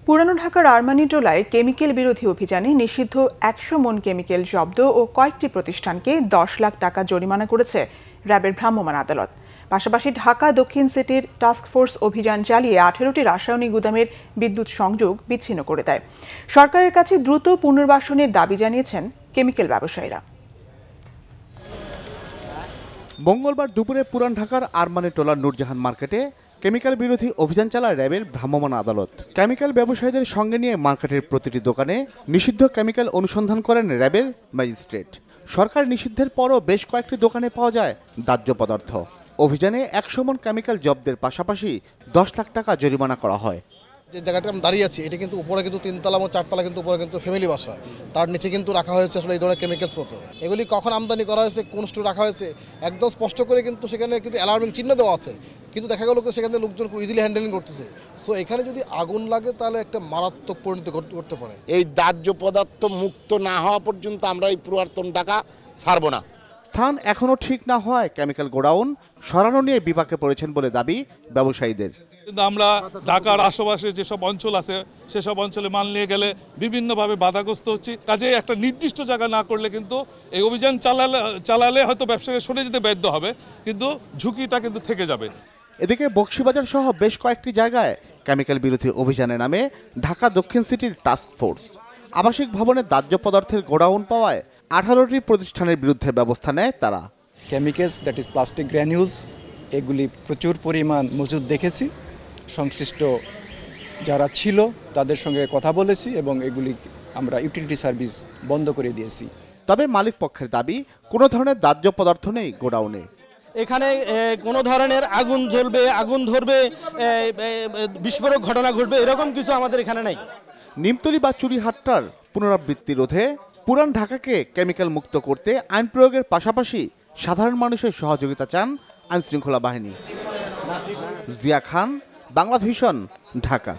পুরানো ঢাকার আরমানিটোলায় কেমিক্যাল বিরোধী অভিযানে নিষিদ্ধ ১০০ মন কেমিক্যাল জব্দ ও কয়েকটি প্রতিষ্ঠানকে ১০ লাখ টাকা জরিমানা করেছে র্যাবের ভ্রাম্যমাণ আদালত। পাশাপাশি ঢাকা দক্ষিণ সিটির টাস্কফোর্স অভিযান চালিয়ে ১৮টি রাসায়নিক গুদামের বিদ্যুৎ সংযোগ বিচ্ছিন্ন করে দেয়। সরকারের কাছে দ্রুত পুনর্বাসনের দাবি জানিয়েছেন কেমিক্যাল ব্যবসায়ীরা। মঙ্গলবার দুপুরে পুরান ঢাকার আরমানিটোলার নূরজাহান মার্কেটে কেমিক্যাল বিরোধী অভিযান চালায় র্যাবের ভ্রাম্যমাণ আদালত। কেমিক্যাল ব্যবসায়ীদের সঙ্গে নিয়ে মার্কেটের প্রতিটি দোকানে নিষিদ্ধ কেমিক্যাল অনুসন্ধান করেন র্যাবের ম্যাজিস্ট্রেট। সরকার নিষিদ্ধের পরও বেশ কয়েকটি দোকানে পাওয়া যায় দাহ্য পদার্থ। অভিযানে ১০০ মন কেমিক্যাল জব্দের পাশাপাশি ১০ লাখ টাকা জরিমানা করা হয়। যে জায়গাটা আমি দাঁড়িয়ে আছি এটা কিন্তু উপরে কিন্তু ৩ তলা এবং ৪ তলা কিন্তু উপরে কিন্তু ফ্যামিলি বাসা, তার নিচে কিন্তু রাখা হয়েছে আসলে এই ধরনের কেমিক্যালস মতো। এগুলি কখন আমদানি করা হয়েছে, কোন স্টোরে রাখা হয়েছে একদম স্পষ্ট করে কিন্তু সেখানে কিন্তু অ্যালার্মিং চিহ্ন দেওয়া আছে, কিন্তু দেখা গেল সেখানে লোকজন খুব ইজিলি হ্যান্ডেলিং করতেছে। সো এখানে যদি আগুন লাগে তাহলে একটা মারাত্মক পরিণতি করতে পারে। এই দাহ্য পদার্থ মুক্ত না হওয়া পর্যন্ত আমরা এই পুরাতন ঢাকা ছাড়ব না। স্থান এখনও ঠিক না হওয়ায় কেমিক্যাল গোডাউন সরানো নিয়ে বিপাকে পড়েছেন বলে দাবি ব্যবসায়ীদের। কিন্তু আমরা ঢাকার আশেপাশে যেসব অঞ্চল আছে সেসব অঞ্চলে মাল নিয়ে গেলে বিভিন্নভাবে বাধাগ্রস্ত হচ্ছি। কাজে একটা নির্দিষ্ট জায়গা না করলে কিন্তু এই অভিযান চালালে হয়তো ব্যবসায়ীরা সরে যেতে বাধ্য হবে, কিন্তু ঝুঁকিটা কিন্তু থেকে যাবে। এদিকে বকশীবাজার সহ বেশ কয়েকটি জায়গায় কেমিক্যাল বিরোধী অভিযানের নামে ঢাকা দক্ষিণ সিটির টাস্ক ফোর্স আবাসিক ভবনের দাহ্য পদার্থের গোডাউন পাওয়ায় ১৮টি প্রতিষ্ঠানের বিরুদ্ধে ব্যবস্থা নেয় তারা। Chemicals that is plastic granules এগুলি প্রচুর পরিমাণ মজুদ দেখেছি। সংশ্লিষ্ট যারা ছিল তাদের সঙ্গে কথা বলেছি এবং এগুলি আমরা ইউটিলিটি সার্ভিস বন্ধ করে দিয়েছি। তবে মালিক পক্ষের দাবি কোনো ধরনের দাহ্য পদার্থ নেই গোডাউনে। এখানে কোনো ধরনের আগুন জ্বলবে, আগুন ধরবে, বিস্ফোরক ঘটনা ঘটবে এরকম কিছু আমাদের এখানে নেই। নিমতলী বা চুরিহাট্টার পুনরাবৃত্তি রোধে পুরান ঢাকাকে কেমিক্যাল মুক্ত করতে আইন প্রয়োগের পাশাপাশি সাধারণ মানুষের সহযোগিতা চান আইনশৃঙ্খলা বাহিনী। জিয়া খান, বাংলা ভিশন, ঢাকা।